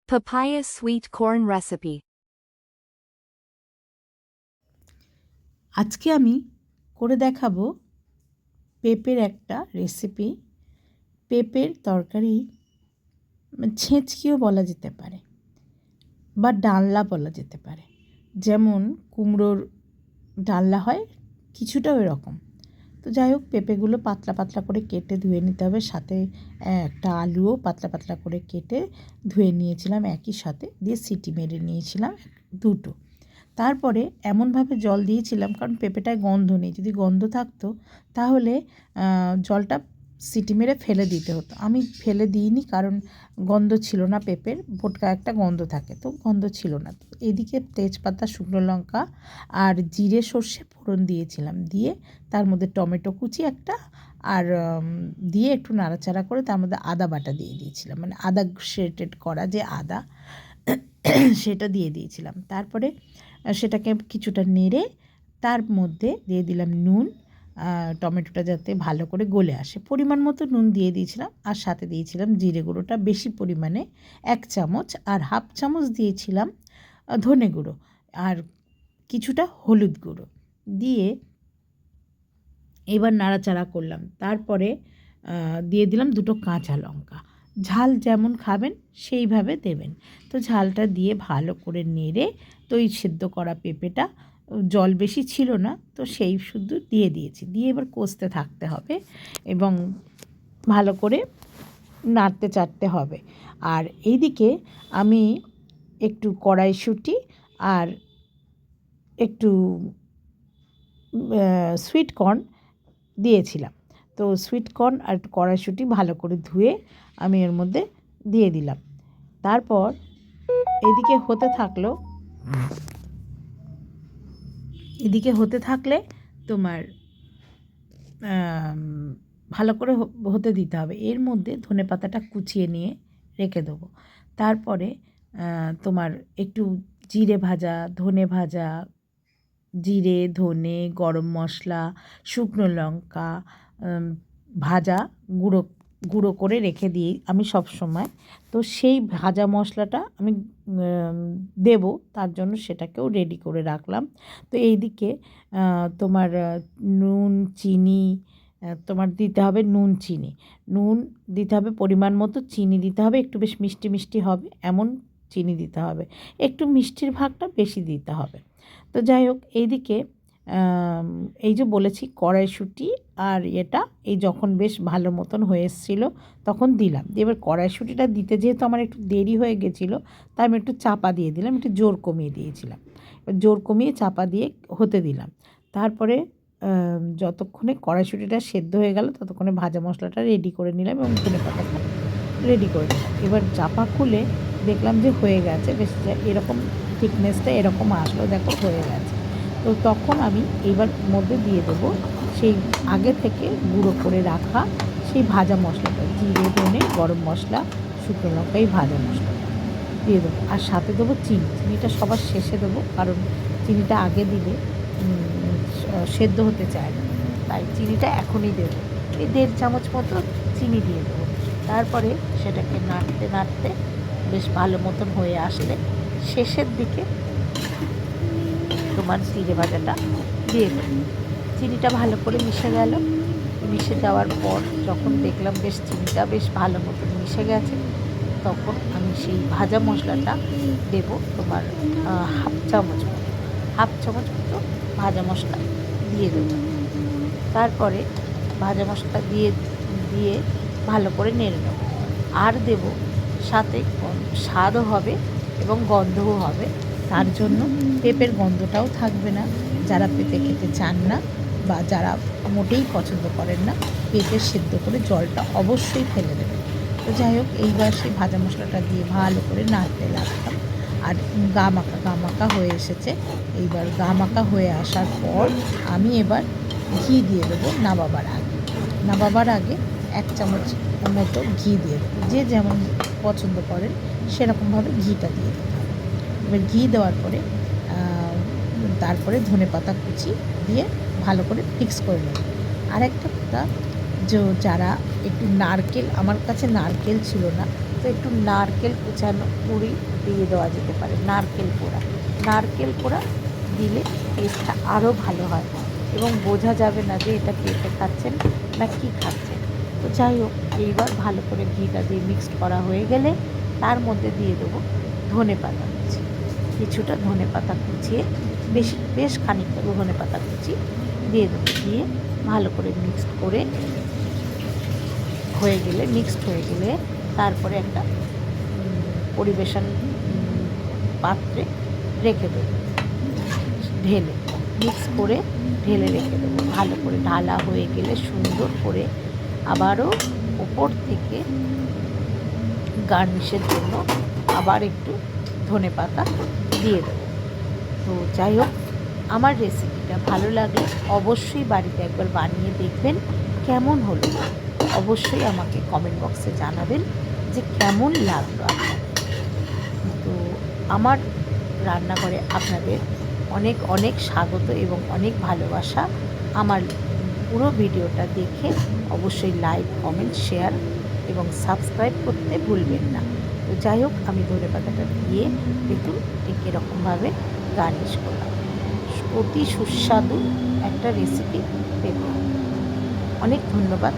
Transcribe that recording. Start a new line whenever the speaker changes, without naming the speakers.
Papaya sweet corn recipe.
আজকে আমি করে দেখাবো পেঁপের একটা রেসিপি। পেঁপের তরকারি ছেঁচকিও বলা যেতে পারে বা ডালনা বলা যেতে পারে। যেমন কুমড়োর ডালনা হয়, কিছুটা ওই রকম। তো যাই হোক, পেঁপেগুলো পাতলা পাতলা করে কেটে ধুয়ে নিতে হবে। সাথে একটা আলুও পাতলা পাতলা করে কেটে ধুয়ে নিয়েছিলাম একই সাথে, দিয়ে সিটি মেরে নিয়েছিলাম দুটো। তারপরে এমনভাবে জল দিয়েছিলাম, কারণ পেঁপেটায় গন্ধ নেই, যদি গন্ধ থাকতো তাহলে জলটা সিটি মেরে ফেলে দিতে হতো। আমি ফেলে দিইনি, কারণ গন্ধ ছিল না, পেঁপের ভোটকা একটা গন্ধ থাকে, তো গন্ধ ছিল না। তো এদিকে তেজপাতা, শুকনো লঙ্কা আর জিরে সর্ষে ফোড়ন দিয়েছিলাম, দিয়ে তার মধ্যে টমেটো কুচি একটা আর দিয়ে একটু নাড়াচাড়া করে তার মধ্যে আদা বাটা দিয়ে দিয়েছিলাম, মানে আদা গ্রেটেড করা যে আদা সেটা দিয়ে দিয়েছিলাম। তারপরে সেটাকে কিছুটা নেড়ে তার মধ্যে দিয়ে দিলাম নুন, টমেটোটা যাতে ভালো করে গলে আসে পরিমাণ মতো নুন দিয়ে দিয়েছিলাম। আর সাথে দিয়েছিলাম জিরে গুঁড়োটা বেশি পরিমাণে 1 চামচ, আর হাফ চামচ দিয়েছিলাম ধনে গুঁড়ো, আর কিছুটা হলুদ গুঁড়ো দিয়ে এবার নাড়াচাড়া করলাম। তারপরে দিয়ে দিলাম 2টো কাঁচা লঙ্কা। ঝাল যেমন খাবেন সেইভাবে দেবেন। তো ঝালটা দিয়ে ভালো করে নেড়ে, তো এই সেদ্ধ করা পেঁপেটা, জল বেশি ছিল না তো সেই শুধু দিয়ে দিয়েছি, দিয়ে এবার কষতে থাকতে হবে এবং ভালো করে নাড়তে চাড়তে হবে। আর এইদিকে আমি একটু কড়াইশুঁটি আর একটু সুইট কর্ন দিয়েছিলাম। তো সুইট কর্ন আর কড়াইশুঁটি ভালো করে ধুয়ে আমি এর মধ্যে দিয়ে দিলাম। তারপর এদিকে হতে থাকলে তোমার ভালো করে হতে দিতে হবে। এর মধ্যে ধনেপাতাটা কুচিয়ে নিয়ে রেখে দেবো। তারপরে তোমার একটু জিরে ভাজা, ধনে ভাজা, জিরে, ধনে, গরম মশলা, শুকনো লঙ্কা ভাজা গুঁড়ো করে রেখে দিই আমি সব সময়। তো সেই ভাজা মশলাটা আমি দেব, তার জন্য সেটাকেও রেডি করে রাখলাম। তো এইদিকে তোমার নুন, চিনি, তোমার দিতে হবে নুন দিতে হবে পরিমাণ মতো, চিনি দিতে হবে একটু বেশ মিষ্টি মিষ্টি হবে এমন চিনি দিতে হবে, একটু মিষ্টির ভাগটা বেশি দিতে হবে। তো যাই হোক, এইদিকে এই যে বলেছি কড়াইশুঁটি আর এটা এই যখন বেশ ভালো মতন হয়ে এসেছিলো তখন দিলাম। এবার কড়াইশুঁটিটা দিতে যেহেতু আমার একটু দেরি হয়ে গেছিলো, তাই আমি একটু চাপা দিয়ে দিলাম, একটু জোর কমিয়ে দিয়েছিলাম। জোর কমিয়ে চাপা দিয়ে হতে দিলাম। তারপরে যতক্ষণে কড়াইশুঁটিটা সেদ্ধ হয়ে গেল ততক্ষণে ভাজা মশলাটা রেডি করে নিলাম এবং ধনেপাতাটা রেডি করে নিলাম। এবার চাপা খুলে দেখলাম যে হয়ে গেছে, বেশ এরকম থিকনেসটা এরকম আসলো, দেখো হয়ে গেছে। তো তখন আমি এইবার মধ্যে দিয়ে দেবো সেই আগে থেকে গুঁড়ো করে রাখা সেই ভাজা মশলাটা, জিরে, ধনে, গরম মশলা, শুকনো লঙ্কা, এই ভাজা মশলাটা দিয়ে দেবো। আর সাথে দেবো চিনিটা সবার শেষে দেবো, কারণ চিনিটা আগে দিলে সেদ্ধ হতে চায় না, তাই চিনিটা এখনই দেবো। এই 1.5 চামচ মতো চিনি দিয়ে দেবো। তারপরে সেটাকে নাড়তে নাড়তে বেশ ভালো মতন হয়ে আসলে শেষের দিকে তোমার জিরে ভাজাটা দিয়ে দেবো। চিনিটা ভালো করে মিশে যাওয়ার পর যখন দেখলাম বেশ চিনিটা বেশ ভালো মতন মিশে গেছে, তখন আমি সেই ভাজা মশলাটা দেবো তোমার হাফ চামচ মতো ভাজা মশলা দিয়ে দেবো। তারপরে ভাজা মশলা দিয়ে ভালো করে নেড়ে নেবো। আর দেব সাথে স্বাদও হবে এবং গন্ধও হবে, তার জন্য পেঁপের গন্ধটাও থাকবে না। যারা পেঁপে খেতে চান না বা যারা মোটেই পছন্দ করেন না, পেঁপে সেদ্ধ করে জলটা অবশ্যই ফেলে দেবেন। তো যাই হোক, এইবার সেই ভাজা মশলাটা দিয়ে ভালো করে নাড়তে লাগলাম। আর গা মাখা হয়ে এসেছে। এইবার গা মাখা হয়ে আসার পর আমি এবার ঘি দিয়ে দেবো নামাবার আগে 1 চামচ মতো ঘি দিয়ে দেবো। যে যেমন পছন্দ করেন সেরকমভাবে ঘিটা দিয়ে দিতে হবে। এবার ঘি দেওয়ার পরে তারপরে ধনেপাতা কুচি দিয়ে ভালো করে মিক্স করে নেব। আর একটা কথা, যারা একটু নারকেল, আমার কাছে নারকেল ছিল না, তো একটু নারকেল কুচানো কুড়ি দিয়ে দেওয়া যেতে পারে, নারকেল কোড়া দিলে টেস্টটা আরও ভালো হয় এবং বোঝা যাবে না যে এটা পেঁপে খাচ্ছেন না কি খাচ্ছেন। তো যাই হোক, এইবার ভালো করে ঘিটা দিয়ে মিক্সড করা হয়ে গেলে তার মধ্যে দিয়ে দেবো ধনেপাতা কুচি, কিছুটা ধনেপাতা কুচিয়ে বেশ খানিকটা ধনেপাতা কুচি দিয়ে দেবো, দিয়ে ভালো করে মিক্সড হয়ে গেলে তারপরে একটা পরিবেশন পাত্রে রেখে দেবো, ঢেলে রেখে দেবো। ভালো করে ঢালা হয়ে গেলে সুন্দর করে আবারও ওপর থেকে গার্নিশের জন্য আবার একটু ধনেপাতা দিয়ে দেবো। তো যাই হোক, আমার রেসিপিটা ভালো লাগলে অবশ্যই বাড়িতে একবার বানিয়ে দেখবেন কেমন হলো। অবশ্যই আমাকে কমেন্ট বক্সে জানাবেন যে কেমন লাগলো আপনাদের। তো আমার রান্নাঘরে আপনাদের অনেক অনেক স্বাগত এবং অনেক ভালোবাসা। আমার পুরো ভিডিওটা দেখে অবশ্যই লাইক, কমেন্ট, শেয়ার এবং সাবস্ক্রাইব করতে ভুলবেন না। তো যাই হোক, আমি ধনেপাতাটা দিয়ে দেখুন ঠিক এরকমভাবে গার্নিশ করলাম। অতি সুস্বাদু একটা রেসিপি পেতে। অনেক ধন্যবাদ।